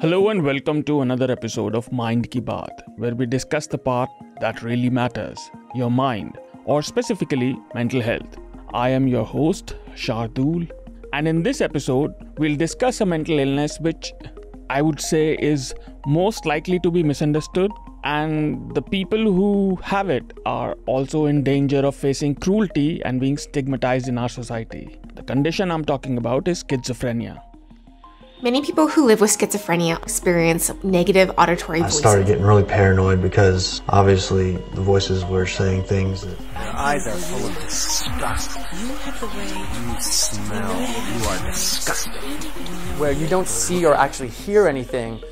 Hello and welcome to another episode of Mind Ki Baat, where we discuss the part that really matters, your mind, or specifically mental health. I am your host, Shardul, and in this episode, we'll discuss a mental illness which I would say is most likely to be misunderstood, and the people who have it are also in danger of facing cruelty and being stigmatized in our society. The condition I'm talking about is schizophrenia. Many people who live with schizophrenia experience negative auditory voices. I started getting really paranoid because obviously the voices were saying things that... Your eyes are full of disgust. You smell. You are disgusting. Where you don't see or actually hear anything,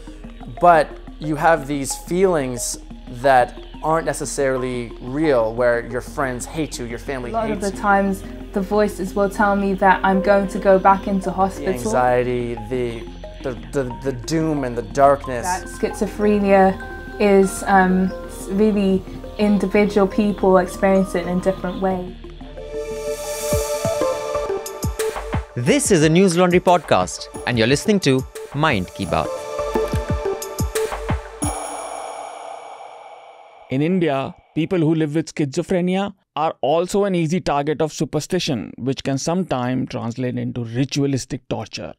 but you have these feelings that aren't necessarily real, where your friends hate you, your family hates you. A lot of the times, the voices will tell me that I'm going to go back into hospital. The anxiety, the doom and the darkness. That schizophrenia is really individual people experience it in a different way. This is a Newslaundry podcast, and you're listening to Mind Ki Baat. In India, people who live with schizophrenia are also an easy target of superstition, which can sometimes translate into ritualistic torture,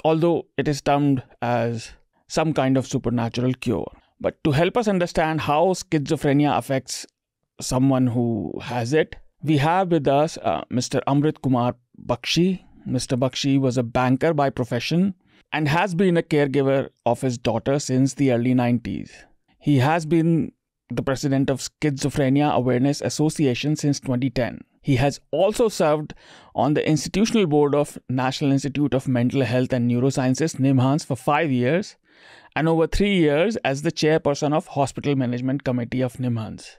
although it is termed as some kind of supernatural cure. But to help us understand how schizophrenia affects someone who has it, we have with us Mr. Amrit Kumar Bakhshy. Mr. Bakhshy was a banker by profession and has been a caregiver of his daughter since the early 90s. He has been the president of Schizophrenia Awareness Association since 2010. He has also served on the institutional board of National Institute of Mental Health and Neurosciences, NIMHANS, for 5 years, and over 3 years as the chairperson of Hospital Management Committee of NIMHANS.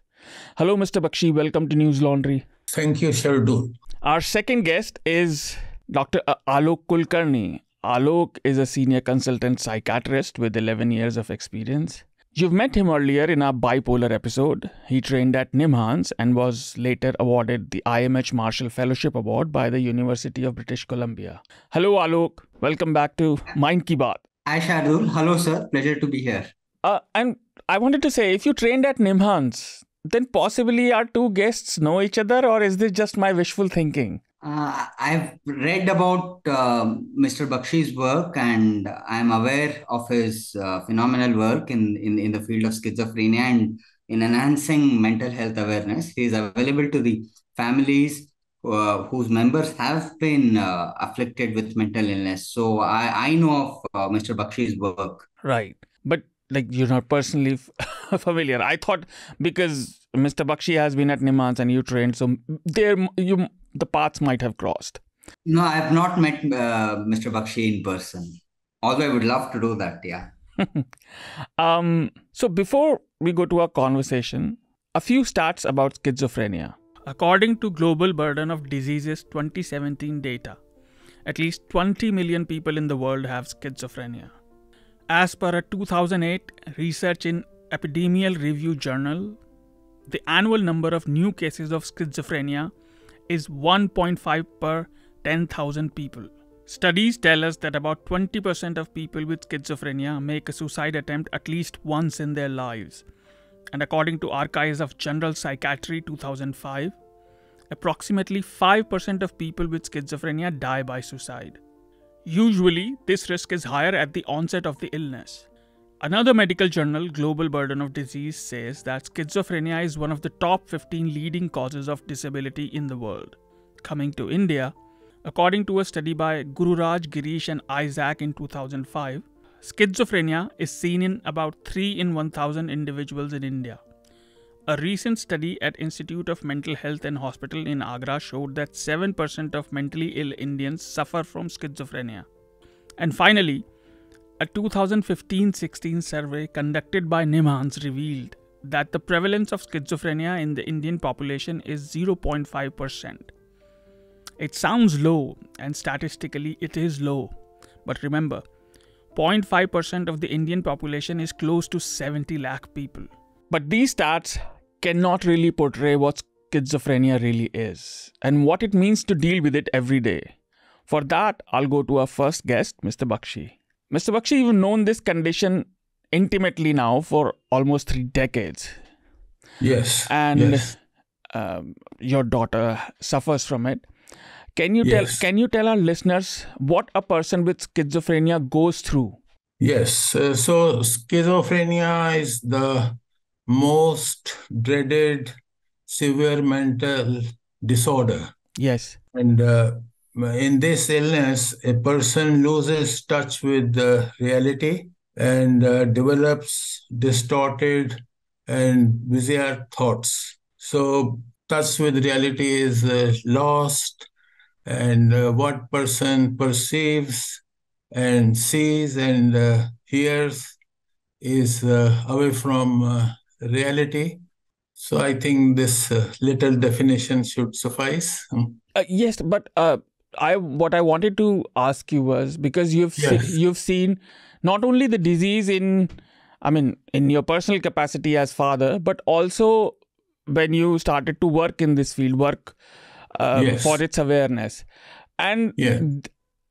Hello, Mr. Bakhshy. Welcome to Newslaundry. Thank you, Shardul. Our second guest is Dr. Alok Kulkarni. Alok is a senior consultant psychiatrist with 11 years of experience. You've met him earlier in our bipolar episode. He trained at NIMHANS and was later awarded the IMH Marshall Fellowship Award by the University of British Columbia. Hello, Alok. Welcome back to Mind Ki Baat. Hi, Shardul. Hello, sir. Pleasure to be here. And I wanted to say, if you trained at NIMHANS, then possibly our two guests know each other, or is this just my wishful thinking? I've read about Mr. Bakhshy's work, and I'm aware of his phenomenal work in the field of schizophrenia and in enhancing mental health awareness. He is available to the families whose members have been afflicted with mental illness. So I know of Mr. Bakhshy's work. Right. But you're not personally familiar. I thought because Mr. Bakhshy has been at NIMHANS and you trained, so the paths might have crossed. No, I have not met Mr. Bakhshy in person. Although I would love to do that, yeah. So before we go to our conversation, a few stats about schizophrenia. According to Global Burden of Diseases 2017 data, at least 20 million people in the world have schizophrenia. As per a 2008 research in Epidemic Review journal, the annual number of new cases of schizophrenia is 1.5 per 10,000 people. Studies tell us that about 20% of people with schizophrenia make a suicide attempt at least once in their lives. And according to Archives of General Psychiatry 2005, approximately 5% of people with schizophrenia die by suicide. Usually, this risk is higher at the onset of the illness. Another medical journal, Global Burden of Disease, says that schizophrenia is one of the top 15 leading causes of disability in the world. Coming to India, according to a study by Gururaj, Girish and Isaac in 2005, schizophrenia is seen in about 3 in 1,000 individuals in India. A recent study at Institute of Mental Health and Hospital in Agra showed that 7% of mentally ill Indians suffer from schizophrenia. And finally, a 2015-16 survey conducted by NIMHANS revealed that the prevalence of schizophrenia in the Indian population is 0.5%. It sounds low, and statistically it is low. But remember, 0.5% of the Indian population is close to 70 lakh people. But these stats cannot really portray what schizophrenia really is and what it means to deal with it every day. For that, I'll go to our first guest, Mr. Bakhshy. Mr. Bakhshy, you've known this condition intimately now for almost 3 decades. Yes. And yes. Your daughter suffers from it. Can you tell our listeners what a person with schizophrenia goes through? Yes. So schizophrenia is the most dreaded severe mental disorder. Yes. And in this illness, a person loses touch with reality and develops distorted and bizarre thoughts. So touch with reality is lost, and what person perceives and sees and hears is away from reality. So I think this little definition should suffice. Yes, but what I wanted to ask you was, because you've seen not only the disease in your personal capacity as father, but also when you started to work in this field, for its awareness. And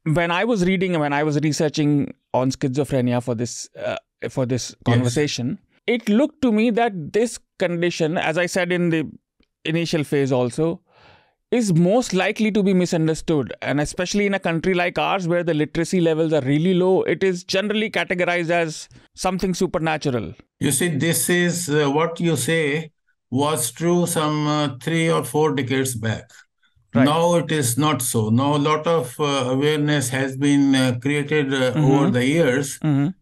when I was researching on schizophrenia for this conversation, it looked to me that this condition, as I said in the initial phase also, is most likely to be misunderstood. And especially in a country like ours where the literacy levels are really low, it is generally categorized as something supernatural. You see, this is what you say was true some 3 or 4 decades back. Right. Now it is not so. Now a lot of awareness has been created over the years, and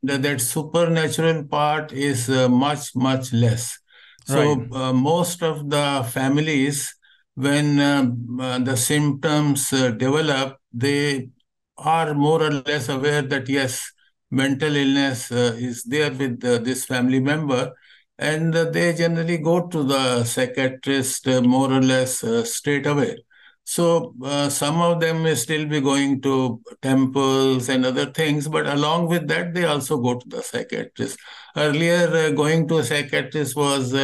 that supernatural part is much, much less. So most of the families, when the symptoms develop, they are more or less aware that yes, mental illness is there with this family member, and they generally go to the psychiatrist more or less straight away. So some of them may still be going to temples and other things, but along with that, they also go to the psychiatrist. Earlier, going to a psychiatrist was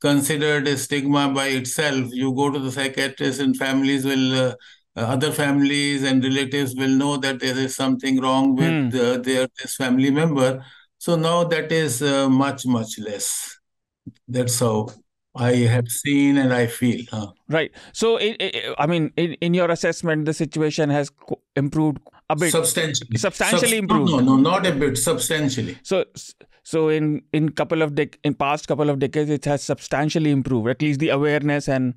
considered a stigma by itself. You go to the psychiatrist and families will, other families and relatives will know that there is something wrong with this family member. So now that is much, much less. That's how I have seen and I feel. Right. So, in your assessment, the situation has improved a bit. Substantially improved. No, not a bit. Substantially. So in past couple of decades, it has substantially improved. At least the awareness and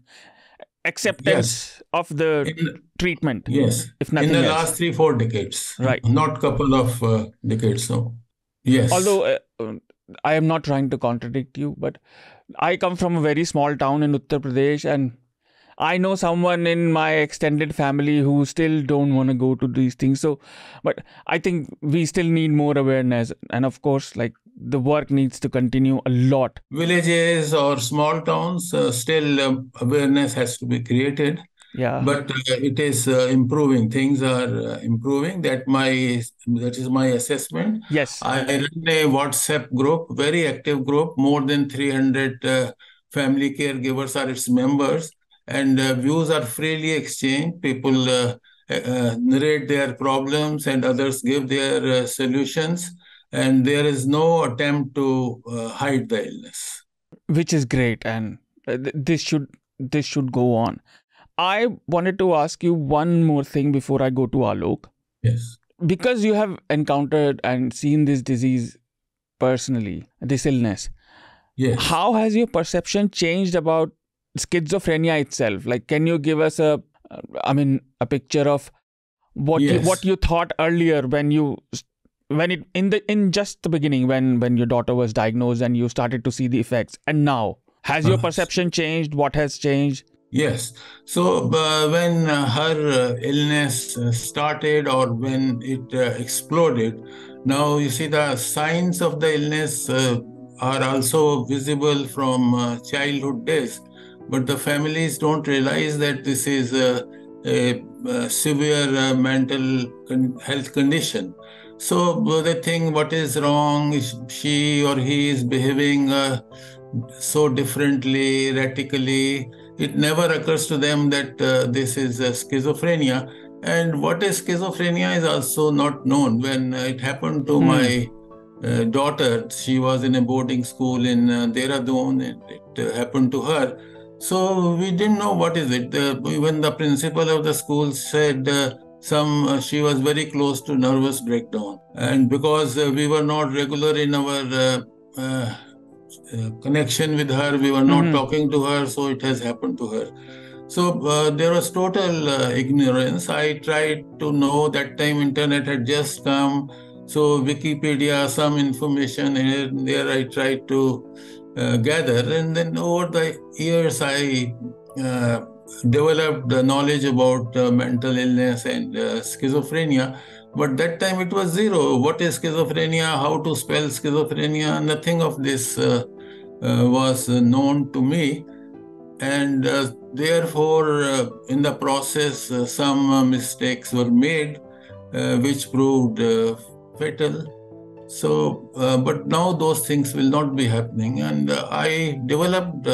acceptance of the treatment. Yes. If nothing in the else. last 3-4 decades. Right. Not couple of decades. No. Yes. Although I am not trying to contradict you, but I come from a very small town in Uttar Pradesh, and I know someone in my extended family who still don't want to go to these things. So, but I think we still need more awareness. And of course, like, the work needs to continue a lot. Villages or small towns, still awareness has to be created. Yeah. But it is improving. Things are improving. That is my assessment. Yes. I run a WhatsApp group, very active group. More than 300 family caregivers are its members. And views are freely exchanged. People narrate their problems and others give their solutions. And there is no attempt to hide the illness. Which is great. And this should go on. I wanted to ask you one more thing before I go to Alok. Yes. Because you have encountered and seen this disease personally, this illness. Yes. How has your perception changed about schizophrenia itself? Like, can you give us a picture of what you thought earlier in just the beginning when your daughter was diagnosed and you started to see the effects, and now has your perception changed? What has changed? Yes. So when her illness started, or when it exploded, now you see the signs of the illness are also visible from childhood days. But the families don't realize that this is a severe mental health condition. So they think, what is wrong? She or he is behaving so differently, erratically. It never occurs to them that this is schizophrenia. And what is schizophrenia is also not known. When it happened to my daughter, she was in a boarding school in Dehradun, and it happened to her. So we didn't know what is it. Even the principal of the school said she was very close to nervous breakdown. And because we were not regular in our connection with her, we were not talking to her, so it has happened to her. So there was total ignorance. I tried to know, that time internet had just come, so Wikipedia, some information here and there I tried to gather. And then over the years I developed the knowledge about mental illness and schizophrenia. But that time it was zero. What is schizophrenia? How to spell schizophrenia? Nothing of this was known to me. And therefore, in the process, some mistakes were made, which proved fatal. So, but now those things will not be happening. And I developed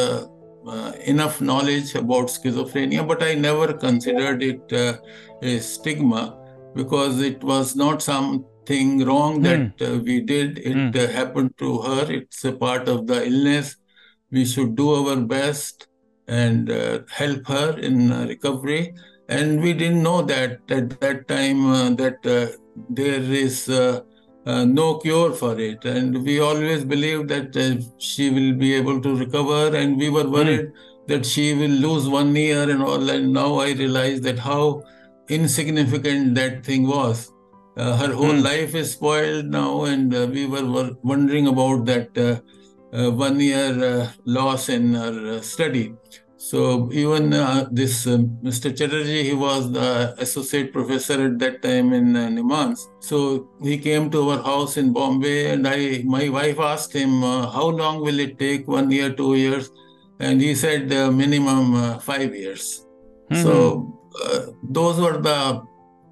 enough knowledge about schizophrenia, but I never considered it a stigma, because it was not something wrong that we did. It happened to her. It's a part of the illness. We should do our best and help her in recovery. And we didn't know that at that time that there is no cure for it. And we always believed that she will be able to recover, and we were worried that she will lose 1 year and all. And now I realize that how insignificant that thing was. Her whole life is spoiled now, and we were wondering about that 1 year loss in her study. So even this Mr. Chatterjee, he was the associate professor at that time in NIMHANS. So he came to our house in Bombay, and my wife asked him, how long will it take, 1 year, 2 years? And he said minimum 5 years. So those were the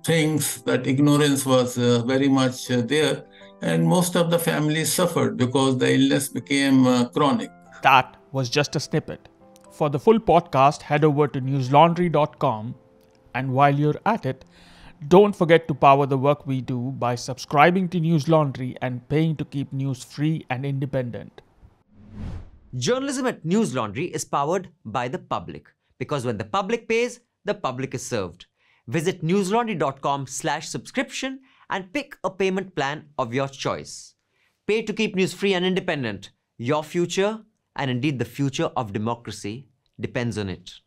things, that ignorance was very much there. And most of the families suffered because the illness became chronic. That was just a snippet. For the full podcast, head over to newslaundry.com. And while you're at it, don't forget to power the work we do by subscribing to Newslaundry and paying to keep news free and independent. Journalism at Newslaundry is powered by the public, because when the public pays, the public is served. Visit newslaundry.com/subscription and pick a payment plan of your choice. Pay to keep news free and independent. Your future, and indeed the future of democracy, depends on it.